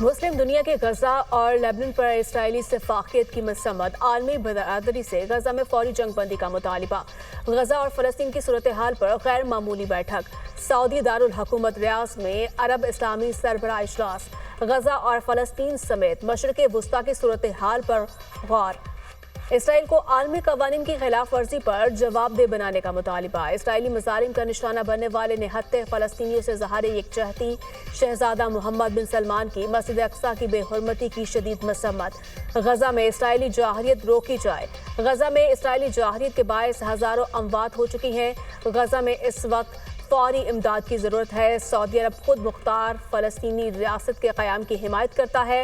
मुस्लिम दुनिया के गजा और लेबनान पर इसराइली सिफाकियत की मसम्मत, आलमी बरादरी से गजा में फौरी जंग बंदी का मुतालिबा। गजा और फलस्तीन की सूरत हाल पर गैर मामूली बैठक। सऊदी दारुल हुकूमत रियाद में अरब इस्लामी सरबराह इजलास। गजा और फलस्तीन समेत मशरिक़ वुस्ता की सूरत हाल पर गौर। इसराइल को आलमी कवानीन की खिलाफ वर्जी पर जवाबदेह बनाने का मुतालिबा। इसराइली मज़ालिम का निशाना बनने वाले निहत्ते फ़लस्तीनियों से ज़हार यकजहती। शहजादा मोहम्मद बिन सलमान की मस्जिद अक्सा की बेहुरमती की शदीद मसम्मत। गजा में इसराइली जाहरियत रोकी जाए। गजा में इसराइली जाहरियत के बायस हज़ारों अमवात हो चुकी हैं। गजा में इस वक्त फौरी इमदाद की ज़रूरत है। सऊदी अरब खुद मुख्तार फ़लस्तीनी रियासत के क़याम की हिमायत करता है।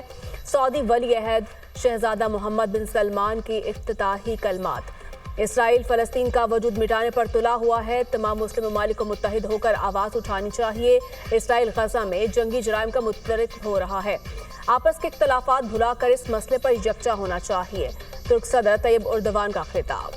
सऊदी वली अहद शहजादा मोहम्मद बिन सलमान की इफ्तिताही कलमात। इसराइल फ़लस्तीन का वजूद मिटाने पर तुला हुआ है। तमाम मुस्लिम ममालिक को मुत्तहिद होकर आवाज़ उठानी चाहिए। इसराइल गजा में जंगी जराइम का मुतरक हो रहा है। आपस के इख्तलाफात भुलाकर इस मसले पर यकजा होना चाहिए। तुर्क सदर तैयब उर्दवान का खिताब।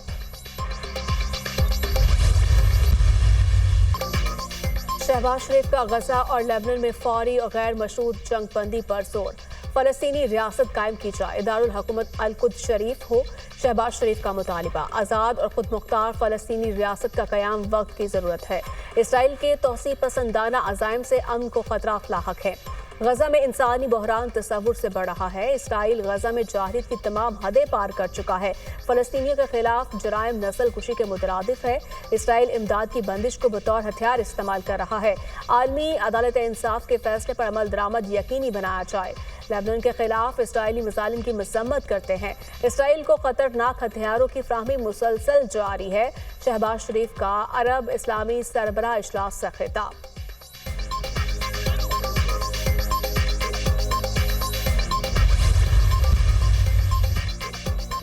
शहबाज शरीफ का गजा और लेबनान में फौरी और गैर मशरूत जंग बंदी पर जोर। फ़लस्तीनी रियासत कायम की जाए, दारुल हुकूमत अल-कुद्स शरीफ हो। शहबाज शरीफ का मुतालिबा। आज़ाद और खुद मुख्तार फ़लस्तीनी रियासत का क़याम वक्त की ज़रूरत है। इसराइल के तौसीब पसंदाना अज़ाइम से अमन को ख़तरा लाहक है। गजा में इंसानी बहरान तसव्वुर से बढ़ रहा है। इसराइल गजा में जाहिद की तमाम हदें पार कर चुका है। फ़लस्तीनियों के खिलाफ जराइम नस्ल कुशी के मुतरादिफ है। इसराइल इमदाद की बंदिश को बतौर हथियार इस्तेमाल कर रहा है। आलमी अदालत इंसाफ के फैसले पर अमल दरामद यकीनी बनाया जाए। लेबनान के खिलाफ इसराइली मज़ालिम की मसम्मत करते हैं। इसराइल को खतरनाक हथियारों की फ्राहमी मुसलसल जारी है। शहबाज शरीफ का अरब इस्लामी सरबराह इजलास से खिताब।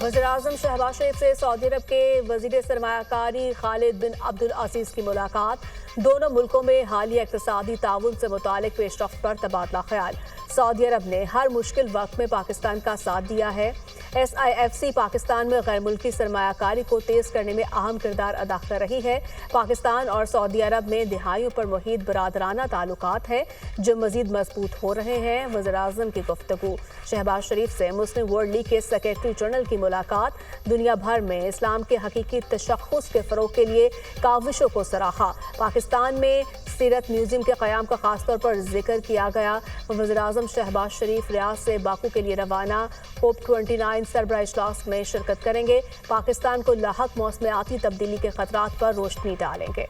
वज़ीर-ए-आज़म शहबाज शरीफ से सऊदी अरब के वज़ीर सरमायाकारी खालिद बिन अब्दुल अज़ीज़ की मुलाकात। दोनों मुल्कों में हालिया इक़्तिसादी ताउन से मुतालिक पेशरफ्त पर तबादला ख्याल। सऊदी अरब ने हर मुश्किल वक्त में पाकिस्तान का साथ दिया है। SIFC पाकिस्तान में गैर मुल्की सरमायाकारी को तेज़ करने में अहम किरदार अदा कर रही है। पाकिस्तान और सऊदी अरब में दिहाइयों पर मुहीत बरादराना ताल्लुकात हैं जो मज़ीद मजबूत हो रहे हैं। वज़ीर-ए-आज़म की गुफ्तगू। शहबाज शरीफ से मुस्लिम वर्ल्ड लीग के सेक्रेटरी जनरल की मुलाकात। दुनिया भर में इस्लाम के हकीकी तशख़्ख़ुस के फ़रोग़ के लिए काविशों को सराहा। पाकिस्तान में सीरत म्यूजियम के क़याम का खासतौर पर जिक्र किया गया। वज़ीर-ए-आज़म शहबाज शरीफ रियाद से बाकू के लिए रवाना। COP29 सरबराह इजलास में शिरकत करेंगे। पाकिस्तान को लाहक मौसमियाती तब्दीली के खतरात पर रोशनी डालेंगे।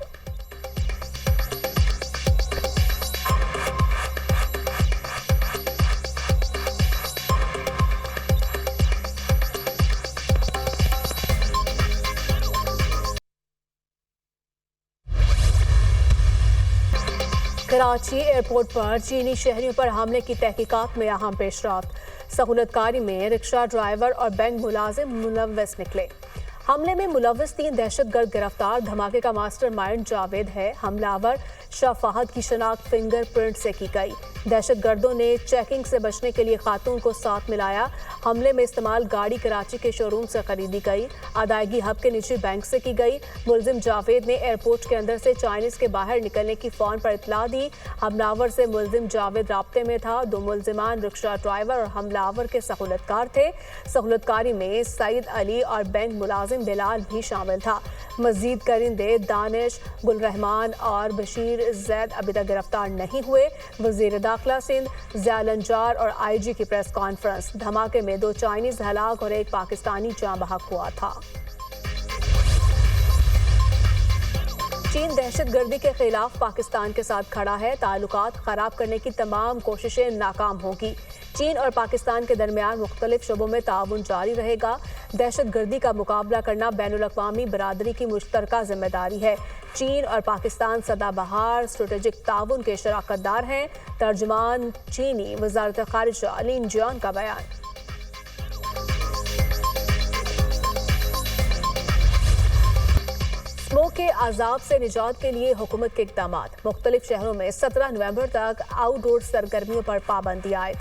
कराची एयरपोर्ट पर चीनी शहरियों पर हमले की तहकीकात में अहम पेशरफ्त। सहूलतकारी में रिक्शा ड्राइवर और बैंक मुलाजिम मुलव्वस निकले। हमले में मुलव्वस 3 दहशतगर्द गिरफ्तार। धमाके का मास्टर माइंड जावेद है। हमलावर शाह फहद की शनाख्त फिंगर प्रिंट से की गई। दहशतगर्दों ने चेकिंग से बचने के लिए खातून को साथ मिलाया। हमले में इस्तेमाल गाड़ी कराची के शोरूम से खरीदी गई। अदायगी हब के निजी बैंक से की गई। मुलजिम जावेद ने एयरपोर्ट के अंदर से चाइनीज के बाहर निकलने की फ़ौन पर इतला दी। हमलावर से मुलजिम जावेद राब्ते में था। 2 मुलजिमान रिक्शा ड्राइवर और हमलावर के सहूलतकार थे। सहूलतकारी में सईद अली और बैंक मुलाजिम बिलाल भी शामिल था। मजीद करिंदे दानिश, गुलरहमान और बशीर जैद अभी तक गिरफ्तार नहीं हुए। वजीर दाखिला सिंध ज़िया लंजार और IG की प्रेस कॉन्फ्रेंस। धमाके में 2 चाइनीज हलाक और 1 पाकिस्तानी जाँ बहक हुआ था। चीन दहशतगर्दी के खिलाफ पाकिस्तान के साथ खड़ा है। ताल्लुकात खराब करने की तमाम कोशिशें नाकाम होंगी। चीन और पाकिस्तान के दरमियान मुख्तलिफ शोबों में ताउन जारी रहेगा। दहशतगर्दी का मुकाबला करना बैनुल-अक़वामी बरादरी की मुश्तरका जिम्मेदारी है। चीन और पाकिस्तान सदाबहार स्ट्रेटेजिक ताउन के शराकतदार हैं। तर्जुमान चीनी वज़ारत ख़ारिजा लिन जियान का बयान। स्मोक के अजाब से निजात के लिए हुकूमत के इक़दामात। मुख्तलिफ शहरों में 17 नवंबर तक आउटडोर सरगर्मियों पर पाबंदी आयद।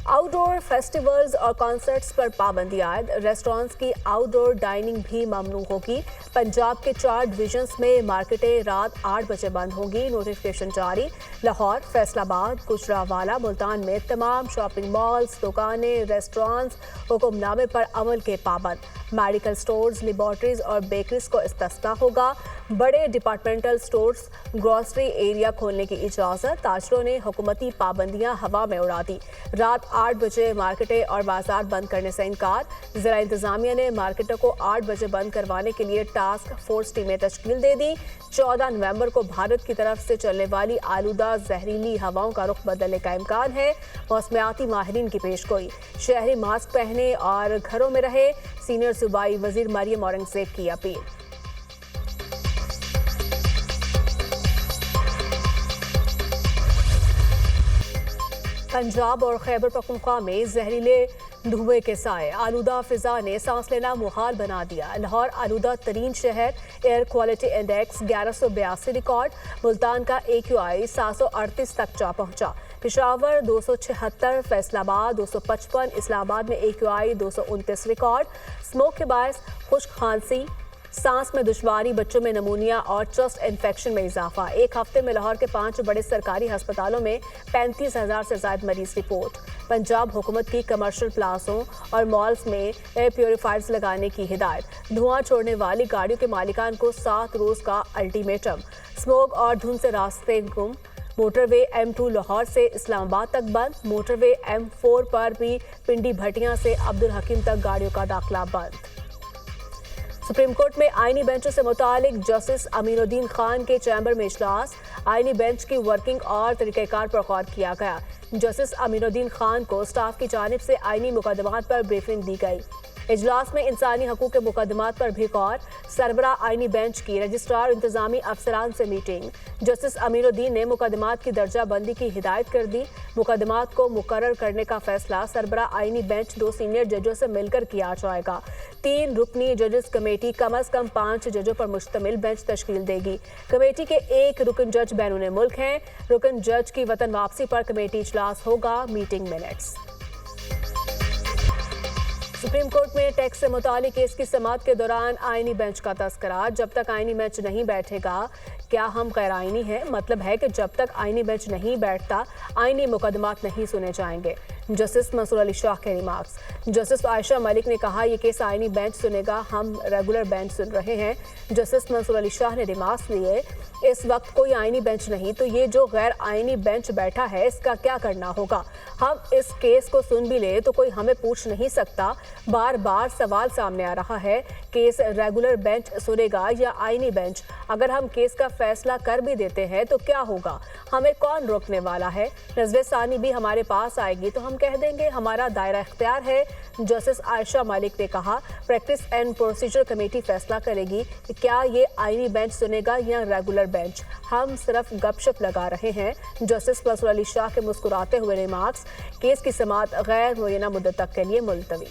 आउटडोर फेस्टिवल्स और कॉन्सर्ट्स पर पाबंदी आयद, रेस्टोरेंट्स की आउटडोर डाइनिंग भी ममनू होगी। पंजाब के 4 डिवीजन्स में मार्केटें रात 8 बजे बंद होंगी, नोटिफिकेशन जारी। लाहौर, फैसलाबाद, गुजरांवाला, मुल्तान में तमाम शॉपिंग मॉल्स, दुकानें, रेस्टोरेंट्स हुक्मनामे पर अमल के पाबंद। मेडिकल स्टोर्स, लेबॉर्ट्रीज और बेकरीज को इस्तिस्ना होगा। बड़े डिपार्टमेंटल स्टोर्स, ग्रोसरी एरिया खोलने की इजाज़त। ताजरों ने हुकूमती पाबंदियां हवा में उड़ा दी। रात 8 बजे मार्केटें और बाजार बंद करने से इनकार। ज़िला इंतजामिया ने मार्केटों को 8 बजे बंद करवाने के लिए टास्क फोर्स टीमें तश्कील दे दी। 14 नवंबर को भारत की तरफ से चलने वाली आलूदा जहरीली हवाओं का रुख बदलने का इम्कान है। मौसमियाती माहिरीन की पेशगोई। शहरी मास्क पहने और घरों में रहे, सीनियर सूबाई वजीर मरियम औरंगजेब की अपील। पंजाब और खैबर पख्तूनख्वा में जहरीले धुएं के साए, आलूदा फिजा ने सांस लेना मुहाल बना दिया। लाहौर आलूदा तरीन शहर, air quality index 1182 record. Multan का AQI 738 तक जा पहुंचा। पेशावर 276, फैसलाबाद 255, इस्लामाबाद में AQI 229 रिकॉर्ड। स्मोक के बायस खुश्क खांसी, सांस में दुश्वारी, बच्चों में नमूनिया और चेस्ट इन्फेक्शन में इजाफा। एक हफ्ते में लाहौर के 5 बड़े सरकारी अस्पतालों में 35,000 से ज्यादा मरीज रिपोर्ट। पंजाब हुकूमत की कमर्शियल प्लाजों और मॉल्स में एयर प्योरीफायर्स लगाने की हिदायत। धुआं छोड़ने वाली गाड़ियों के मालिकान को 7 रोज का अल्टीमेटम। स्मोक और धुंध से रास्ते गुम। मोटरवे M2 लाहौर से इस्लामाबाद तक बंद। मोटरवे M4 पर भी पिंडी भटियां से अब्दुल हकीम तक गाड़ियों का दाखिला बंद। सुप्रीम कोर्ट में आईनी बेंचों से मुतालिक जस्टिस अमीनुद्दीन खान के चैम्बर में इजलास। आईनी बेंच की वर्किंग और तरीक़ेकार पर गौर किया गया। जस्टिस अमीनुद्दीन खान को स्टाफ की जानिब से आईनी मुकदमात पर ब्रीफिंग दी गई। इजलास में इंसानी हकूक़ के मुकदमात पर भी गौर। सरबरा आईनी बेंच की रजिस्ट्रार इंतजामी अफसरान से मीटिंग। जस्टिस अमीनुद्दीन ने मुकदमात की दर्जा बंदी की हिदायत कर दी। मुकदमात को मुकर्रर करने का फैसला सरबरा आईनी बेंच 2 सीनियर जजों से मिलकर किया जाएगा। 3 रुकनी जजेस कमेटी कम अज कम 5 जजों पर मुश्तमिल बेंच तश्कील देगी। कमेटी के 1 रुकन जज बैरून मुल्क हैं। रुकन जज की वतन वापसी पर कमेटी इजलास होगा। Meeting minutes. सुप्रीम कोर्ट में टैक्स से मुतालिक केस की समाअत के दौरान आईनी बेंच का तस्करा। जब तक आईनी बेंच नहीं बैठेगा, क्या हम गैर आईनी हैं? मतलब है कि जब तक आईनी बेंच नहीं बैठता, आईनी मुकदमात नहीं सुने जाएंगे। जस्टिस मंसूर अली शाह के रिमार्क्स। जस्टिस आयशा मलिक ने कहा, ये केस आईनी बेंच सुनेगा, हम रेगुलर बेंच सुन रहे हैं। जस्टिस मंसूर अली शाह ने रिमार्क्स दिए, इस वक्त कोई आईनी बेंच नहीं, तो ये जो गैर आईनी बेंच बैठा है इसका क्या करना होगा? हम इस केस को सुन भी ले तो कोई हमें पूछ नहीं सकता। बार बार सवाल सामने आ रहा है, केस रेगुलर बेंच सुनेगा या आईनी बेंच? अगर हम केस का फैसला कर भी देते हैं तो क्या होगा? हमें कौन रोकने वाला है? नजर सानी भी हमारे पास आएगी तो हम कह देंगे हमारा दायरा इख्तियार है। जस्टिस आयशा मलिक ने कहा, प्रैक्टिस एंड प्रोसीजर कमेटी फैसला करेगी कि क्या ये आईनी बेंच सुनेगा या रेगुलर बेंच। हम सिर्फ गपशप लगा रहे हैं। जस्टिस मंसूर अली शाह के मुस्कुराते हुए रिमार्क्स। केस की समाअत गैर मुय्यना मुद्दत तक के लिए मुलतवी।